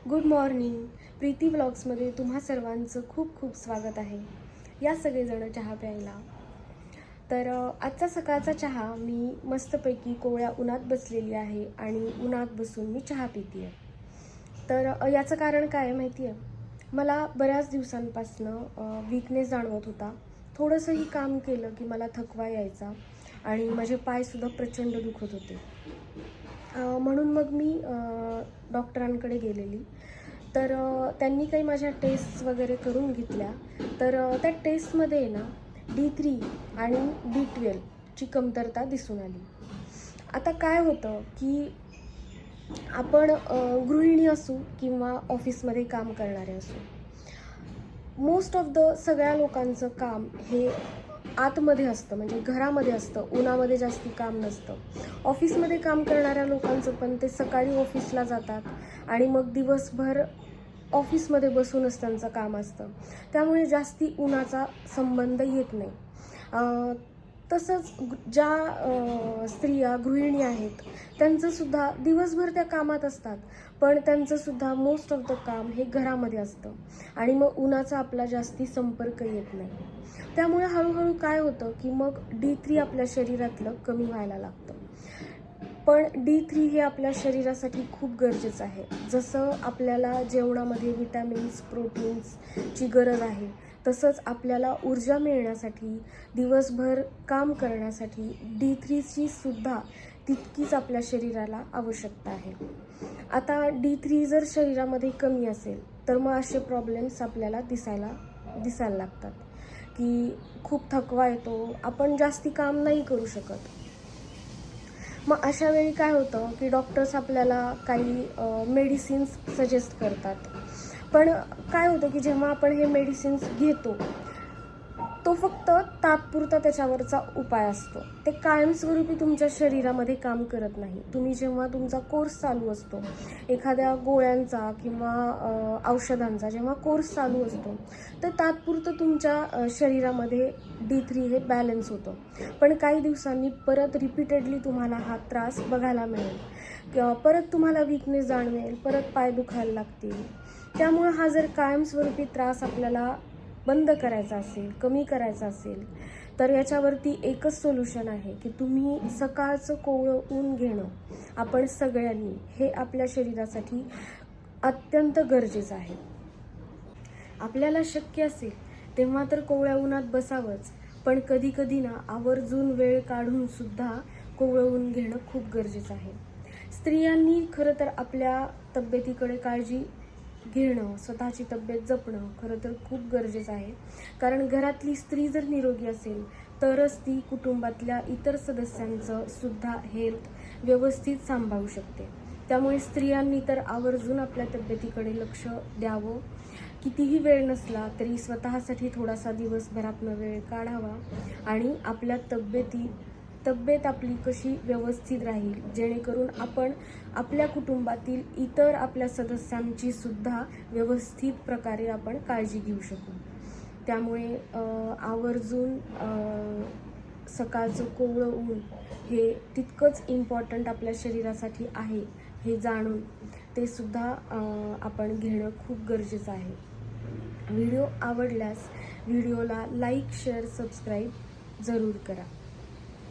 Good morning. Preeti व्लॉग्समध्ये तुम्हा सर्वांचं खूप खूप स्वागत आहे. या सगळेजण चहा प्यायला. तर आजचा सकाळचा चहा मी मस्तपैकी कोवळ्या उन्हात बसलेली आहे आणि उन्हात बसून मी चहा पिते आहे. तर याचं कारण काय आहे माहिती आहे? मला बऱ्याच दिवसांपासनं वीकनेस जाणवत होता. थोडंसंही काम केलं की मला थकवा यायचा आणि माझे पायसुद्धा प्रचंड दुखत होते. म्हणून मग मी डॉक्टरांकडे गेलेली. तर त्यांनी काही माझ्या टेस्ट वगैरे करून घेतल्या. तर त्या टेस्टमध्ये ना D3 आणि B12ची कमतरता दिसून आली. आता काय होतं की आपण गृहिणी असू किंवा ऑफिसमध्ये काम करणारे असू, मोस्ट ऑफ द सगळ्या लोकांचं काम हे आतमध्ये असतं, म्हणजे घरामध्ये असतं. उन्हामध्ये जास्ती काम नसतं. ऑफिसमध्ये काम करणाऱ्या लोकांचं पण ते सकाळी ऑफिसला जातात आणि मग दिवसभर ऑफिसमध्ये बसूनच त्यांचं काम असतं. त्यामुळे जास्ती उन्हाचा संबंध येत नाही. तसंच ज्या स्त्रिया गृहिणी आहेत त्यांचंसुद्धा दिवसभर त्या कामात असतात, पण त्यांचंसुद्धा मोस्ट ऑफ द काम हे घरामध्ये असतं आणि मग उन्हाचा आपला जास्ती संपर्क येत नाही. त्यामुळे हळूहळू काय होतं की मग D3 आपल्या शरीरातलं कमी व्हायला लागतं. पण D3 हे आपल्या शरीरासाठी खूप गरजेचं आहे. जसं आपल्याला जेवणामध्ये विटॅमिन्स, प्रोटीन्सची गरज आहे, तसंच आपल्याला ऊर्जा मिळण्यासाठी, दिवसभर काम करण्यासाठी D3ची सुद्धा तितकीच आपल्या शरीराला आवश्यकता आहे. आता D3 जर शरीरामध्ये कमी असेल तर मग असे प्रॉब्लेम्स आपल्याला दिसायला लागतात की खूप थकवा येतो, आपण जास्ती काम नाही करू शकत. मग अशा वेळी काय होतं की डॉक्टर्स आपल्याला काही मेडिसिन्स सजेस्ट करतात. पण काय होतं की जेव्हा आपण हे मेडिसिन्स घेतो तो फक्त तात्पुरता त्याच्यावरचा उपाय असतो. ते कायमस्वरूपी तुमच्या शरीरामध्ये काम करत नाही. तुम्ही जेव्हा तुमचा कोर्स चालू असतो, एखाद्या गोळ्यांचा किंवा औषधांचा जेव्हा कोर्स चालू असतो, तर तात्पुरतं तुमच्या शरीरामध्ये D3 हे बॅलन्स होतं. पण काही दिवसांनी परत रिपीटेडली तुम्हाला हा त्रास बघायला मिळेल किंवा परत तुम्हाला वीकनेस जाणवेल, परत पाय दुखायला लागतील. त्यामुळे हा जर कायमस्वरूपी त्रास आपल्याला बंद करायचा असेल, कमी करायचा असेल, तर याच्यावरती एकच सोल्युशन आहे की तुम्ही सकाळचं कोवळं ऊन घेणं आपण सगळ्यांनी, हे आपल्या शरीरासाठी अत्यंत गरजेचं आहे. आपल्याला शक्य असेल तेव्हा तर कोवळ्या उन्हात बसावंच, पण कधी कधी ना आवर्जून वेळ काढून सुद्धा कोवळं ऊन घेणं खूप गरजेचं आहे. स्त्रियांनी खरं तर आपल्या तब्येतीकडे काळजी घेणं, स्वतःची तब्येत जपणं खरं तर खूप गरजेचं आहे. कारण घरातली स्त्री जर निरोगी असेल तरच ती कुटुंबातल्या इतर सदस्यांचं सुद्धा हेल्थ व्यवस्थित सांभाळू शकते. त्यामुळे स्त्रियांनी तर आवर्जून आपल्या तब्येतीकडे लक्ष द्यावं. कितीही वेळ नसला तरी स्वतःसाठी थोडासा दिवसभरातनं वेळ काढावा आणि आपल्या तब्येत आपली कशी व्यवस्थित राहील, जेणेकरून आपण आपल्या कुटुंबातील इतर आपल्या सदस्यांची सुद्धा व्यवस्थित प्रकारे आपण काळजी घेऊ शकू. त्यामुळे आवर्जून सकाळचं कोवळं ऊन हे तितकंच इम्पॉर्टंट आपल्या शरीरासाठी आहे हे जाणून ते सुद्धा आपण घेणं खूप गरजेचं आहे. व्हिडिओ आवडल्यास व्हिडिओला लाईक, शेअर, सबस्क्राईब जरूर करा.